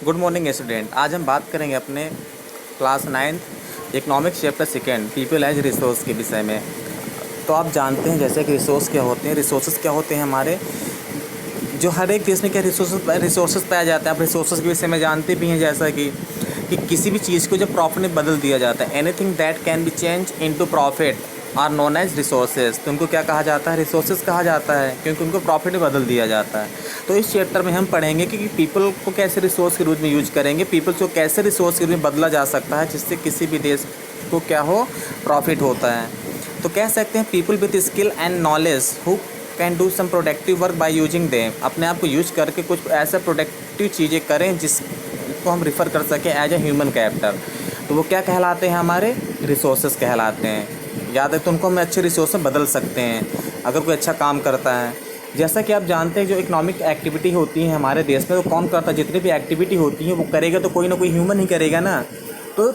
Good morning student. आज हम बात करेंगे अपने class 9th economics chapter second people as resource के विषय में। तो आप जानते हैं जैसे कि रिसोर्स क्या होते हैं, रिसोर्सेज क्या होते हैं हमारे जो हर एक देश में क्या रिसोर्सेज पाया जाता है। आप रिसोर्सेज के विषय में जानते भी हैं जैसा कि किसी भी चीज़ को जब प्रॉफिट में बदल दिया जाता है, anything that can be change into profit are known as resources. तो उनको क्या कहा जाता है? रिसोर्सेज कहा जाता है, क्योंकि उनको प्रॉफिट में बदल दिया जाता है। तो इस चैप्टर में हम पढ़ेंगे कि पीपल को कैसे रिसोर्स के रूप में यूज करेंगे, पीपल्स को कैसे रिसोर्स के रूप में बदला जा सकता है जिससे किसी भी देश को क्या हो, प्रॉफिट होता है। तो कह सकते हैं people with skill and knowledge who can do some productive work by using them. अपने आप को यूज करके कुछ ऐसा प्रोडक्टिव चीज़ें करें जिसको हम रिफ़र कर सकें एज ए ह्यूमन कैपिटल। तो वो क्या कहलाते हैं? हमारे रिसोर्सेज कहलाते हैं। याद है तो उनको हम अच्छे रिसोर्स में बदल सकते हैं अगर कोई अच्छा काम करता है। जैसा कि आप जानते हैं जो इकोनॉमिक एक्टिविटी होती है हमारे देश में, तो कौन करता है? जितनी भी एक्टिविटी होती है वो करेगा तो कोई ना कोई ह्यूमन ही करेगा ना। तो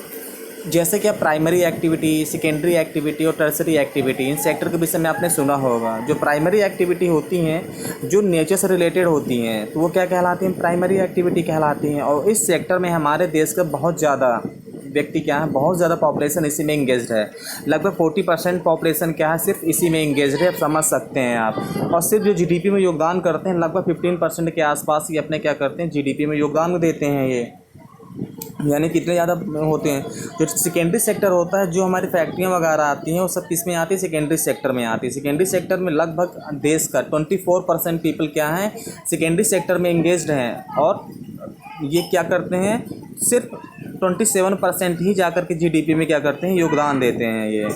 जैसे कि आप प्राइमरी एक्टिविटी, सेकेंडरी एक्टिविटी और टर्सरी एक्टिविटी, इन सेक्टर के विषय में आपने सुना होगा। जो प्राइमरी एक्टिविटी होती हैं जो नेचर से रिलेटेड होती हैं तो वो क्या कहलाती हैं? प्राइमरी एक्टिविटी कहलाती हैं। और इस सेक्टर में हमारे देश का बहुत ज़्यादा व्यक्ति क्या है, बहुत ज़्यादा पॉपुलेशन इसी में इंगेज्ड है। लगभग 40% पॉपुलेशन क्या है, सिर्फ इसी में इंगेज्ड है। आप समझ सकते हैं आप। और सिर्फ जो जीडीपी में योगदान करते हैं लगभग 15% के आसपास ही अपने क्या करते हैं, जीडीपी में योगदान देते हैं ये। यानी कितने ज़्यादा होते हैं। जो सेकेंडरी सेक्टर होता है, जो हमारी फैक्ट्रियाँ वगैरह आती हैं वो सब किस में आती है? सेकेंडरी सेक्टर में आती है। सेकेंडरी सेक्टर में लगभग देश का 24% पीपल क्या हैं, सेकेंडरी सेक्टर में इंगेज्ड हैं। और ये क्या करते हैं? सिर्फ 27% ही जाकर के जीडीपी में क्या करते हैं, योगदान देते हैं ये।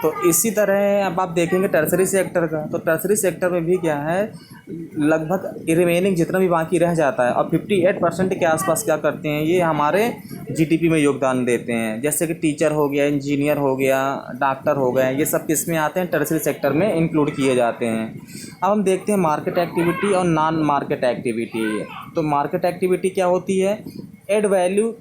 तो इसी तरह अब आप देखेंगे टर्सरी सेक्टर का, तो टर्सरी सेक्टर में भी क्या है, लगभग रिमेनिंग जितना भी बाकी रह जाता है और 58% के आसपास क्या करते हैं, ये हमारे जीडीपी में योगदान देते हैं। जैसे कि टीचर हो गया, इंजीनियर हो गया, डॉक्टर हो गए, ये सब किस में आते हैं? टर्सरी सेक्टर में इंक्लूड किए जाते हैं। अब हम देखते हैं मार्केट एक्टिविटी और नॉन मार्केट एक्टिविटी। तो मार्केट एक्टिविटी क्या होती है? एड वैल्यू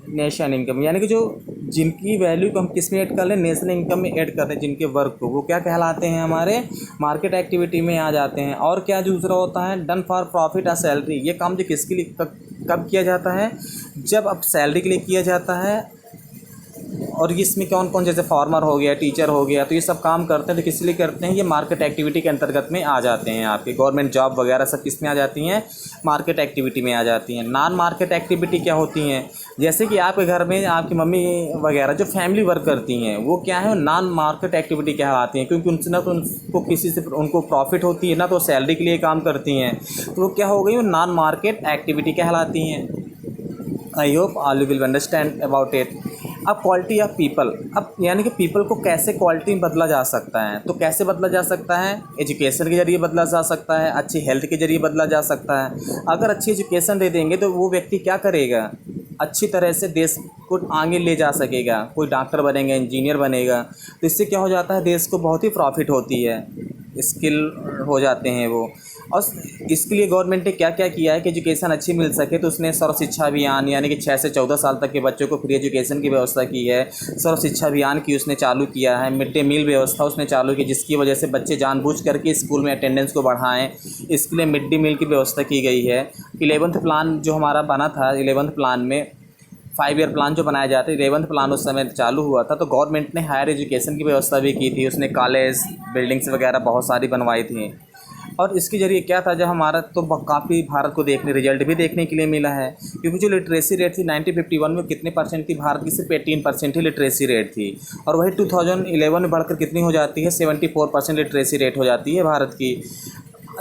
नेशन इनकम, यानी कि जो जिनकी वैल्यू को हम किस में ऐड कर लें, नेशनल इनकम में ऐड कर लें जिनके वर्क को, वो क्या कहलाते हैं? हमारे मार्केट एक्टिविटी में आ जाते हैं। और क्या दूसरा होता है? डन फॉर प्रॉफिट और सैलरी। ये काम जो किसके लिए कब किया जाता है? जब अब सैलरी के लिए किया जाता है। और इसमें कौन कौन, जैसे फार्मर हो गया, टीचर हो गया, तो ये सब काम करते हैं तो किस लिए करते हैं? ये मार्केट एक्टिविटी के अंतर्गत में आ जाते हैं। आपके गवर्नमेंट जॉब वगैरह सब किस में आ जाती हैं? मार्केट एक्टिविटी में आ जाती हैं। नॉन मार्केट एक्टिविटी क्या होती हैं? जैसे कि आपके घर में आपकी मम्मी वगैरह जो फैमिली वर्क करती हैं वो क्या है, नॉन मार्केट एक्टिविटी कहलाती हैं, क्योंकि उनसे ना तो उनको किसी से उनको प्रॉफिट होती है, ना तो सैलरी के लिए काम करती हैं। तो वो क्या हो गई, वो नॉन मार्केट एक्टिविटी कहलाती हैं। I hope all you will understand about it. अब क्वालिटी ऑफ पीपल, अब यानी कि पीपल को कैसे क्वालिटी में बदला जा सकता है। तो कैसे बदला जा सकता है? एजुकेशन के जरिए बदला जा सकता है, अच्छी हेल्थ के जरिए बदला जा सकता है। अगर अच्छी एजुकेशन दे देंगे तो वो व्यक्ति क्या करेगा, अच्छी तरह से देश को आगे ले जा सकेगा। कोई डॉक्टर बनेगा, इंजीनियर बनेगा, तो इससे क्या हो जाता है, देश को बहुत ही प्रॉफिट होती है। स्किल हो जाते हैं वो। और इसके लिए गवर्नमेंट ने क्या क्या किया है कि एजुकेशन अच्छी मिल सके, तो उसने सर्व शिक्षा अभियान, यानी कि 6 से 14 साल तक के बच्चों को फ्री एजुकेशन की व्यवस्था की है। सर्व शिक्षा अभियान की उसने चालू किया है। मिड डे मील व्यवस्था उसने चालू की, जिसकी वजह से बच्चे जानबूझ करके स्कूल में अटेंडेंस को बढ़ाएं। इसके लिए मिड डे मील की व्यवस्था की गई है। 11th प्लान जो हमारा बना था, 11th प्लान में 5 ईयर प्लान जो बनाया जाता है, 11th प्लान उस समय चालू हुआ था, तो गवर्नमेंट ने हायर एजुकेशन की व्यवस्था भी की थी। उसने कॉलेज बिल्डिंग्स वगैरह बहुत सारी बनवाई थी। और इसके ज़रिए क्या था, जब हमारा तो काफ़ी भारत को देखने रिजल्ट भी देखने के लिए मिला है। क्योंकि जो लिटरेसी रेट थी 1951 में कितने परसेंट थी? भारत की सिर्फ 18% ही लिटरेसी रेट थी। और वही 2011 में बढ़कर कितनी हो जाती है? 74% लिटरेसी रेट हो जाती है भारत की।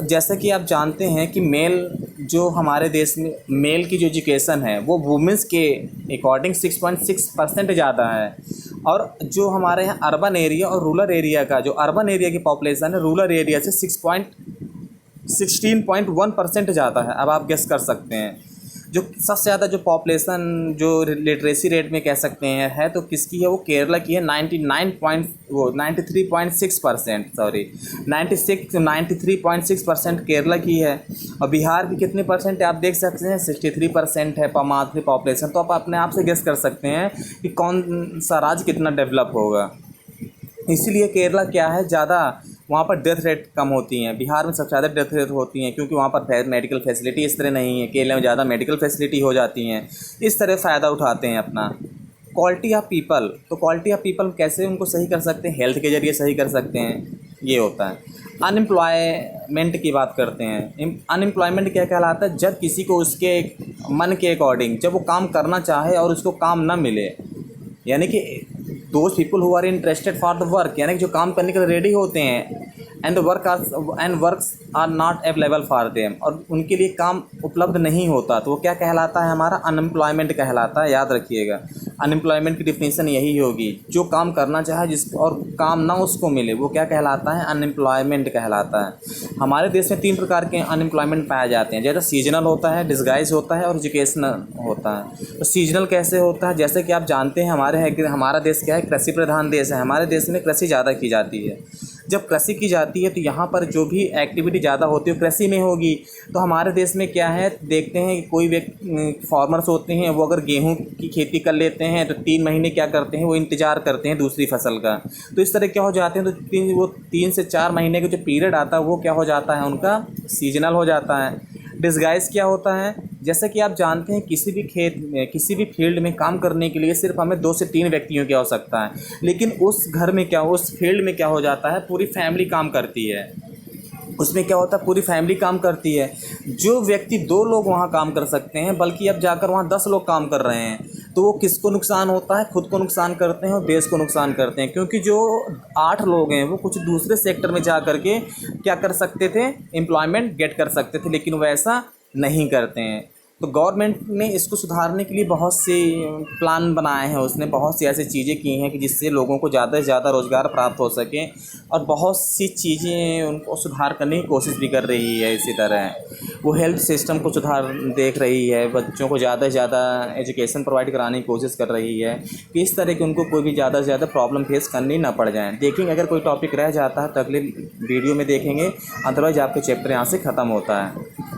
जैसा कि आप जानते हैं कि मेल जो हमारे देश में मेल की जो एजुकेशन है वो वुमेंस के अकॉर्डिंग 6.6% ज़्यादा है। और जो हमारे यहाँ अर्बन एरिया और रूरल एरिया का, जो अर्बन एरिया की पॉपुलेशन है रूरल एरिया से 16.1% ज़्यादा है। अब आप गेस कर सकते हैं जो सबसे ज़्यादा जो पॉपुलेशन जो लिटरेसी रेट में कह सकते हैं है तो किसकी है? वो केरला की है। 93.6%, सॉरी 93.6% केरला की है। और बिहार की कितने परसेंट है आप देख सकते हैं? 63% है मात्र पॉपुलेशन। तो आप अपने आप से गेस कर सकते हैं कि कौन सा राज्य कितना डेवलप होगा। इसीलिए केरला क्या है, ज़्यादा वहाँ पर डेथ रेट कम होती हैं। बिहार में सबसे ज़्यादा डेथ रेट होती हैं क्योंकि वहाँ पर मेडिकल फैसिलिटी इस तरह नहीं है। केरल में ज़्यादा मेडिकल फैसिलिटी हो जाती हैं, इस तरह फ़ायदा उठाते हैं अपना। क्वालिटी ऑफ पीपल, तो क्वालिटी ऑफ पीपल कैसे उनको सही कर सकते हैं? हेल्थ के ज़रिए सही कर सकते हैं, ये होता है। अनएम्प्लॉयमेंट की बात करते हैं। अनएम्प्लॉयमेंट क्या कहलाता है? जब किसी को उसके मन के अकॉर्डिंग जब वो काम करना चाहे और उसको काम ना मिले, यानी कि those people who are interested for the work, यानी कि जो काम करने के लिए रेडी होते हैं, and works are not available for them, और उनके लिए काम उपलब्ध नहीं होता, तो वो क्या कहलाता है? हमारा अनएम्प्लॉयमेंट कहलाता है। याद रखिएगा, अनएम्प्लॉयमेंट की डिफिनीशन यही होगी, जो काम करना चाहे जिस और काम ना उसको मिले, वो क्या कहलाता है? अनएम्प्लॉयमेंट कहलाता है। हमारे देश में 3 प्रकार के अनएम्प्लॉयमेंट पाए जाते हैं, जैसे सीजनल होता है, डिस्गाइज होता है और एजुकेशनल होता है। तो सीजनल कैसे होता है? जैसे कि आप जानते हैं हमारा देश क्या है? कृषि प्रधान देश है। हमारे देश में कृषि ज़्यादा की जाती है। जब कृषि की जाती है तो यहाँ पर जो भी एक्टिविटी ज़्यादा होती है कृषि में होगी। तो हमारे देश में क्या है, देखते हैं कि कोई व्यक्ति फार्मर्स होते हैं, वो अगर गेहूं की खेती कर लेते हैं तो 3 महीने क्या करते हैं, वो इंतज़ार करते हैं दूसरी फसल का। तो इस तरह क्या हो जाते हैं, तो 3 से 4 महीने का जो पीरियड आता है वो क्या हो जाता है, उनका सीजनल हो जाता है। डिस्गाइज क्या होता है? जैसे कि आप जानते हैं किसी भी खेत में, किसी भी फील्ड में काम करने के लिए सिर्फ हमें 2 से 3 व्यक्तियों की आवश्यकता है, लेकिन उस घर में क्या, उस फील्ड में क्या हो जाता है, पूरी फैमिली काम करती है। उसमें क्या होता है, पूरी फैमिली काम करती है। जो व्यक्ति 2 लोग वहाँ काम कर सकते हैं, बल्कि अब जाकर वहाँ 10 लोग काम कर रहे हैं, तो वो किसको नुकसान होता है? खुद को नुकसान करते हैं और देश को नुकसान करते हैं, क्योंकि जो 8 लोग हैं वो कुछ दूसरे सेक्टर में जा कर के क्या कर सकते थे, एम्प्लॉयमेंट गेट कर सकते थे, लेकिन वैसा नहीं करते हैं। तो गवर्नमेंट ने इसको सुधारने के लिए बहुत से प्लान बनाए हैं, उसने बहुत सी ऐसी चीज़ें की हैं कि जिससे लोगों को ज़्यादा से ज़्यादा रोज़गार प्राप्त हो सके, और बहुत सी चीज़ें उनको सुधार करने की कोशिश भी कर रही है। इसी तरह वो हेल्थ सिस्टम को सुधार देख रही है, बच्चों को ज़्यादा से ज़्यादा एजुकेशन प्रोवाइड कराने की कोशिश कर रही है कि इस तरह की उनको कोई भी ज़्यादा से ज़्यादा प्रॉब्लम फेस करनी ना पड़ जाए। देखेंगे अगर कोई टॉपिक रह जाता है तो अगले वीडियो में देखेंगे, अदरवाइज आपके चैप्टर यहाँ से ख़त्म होता है।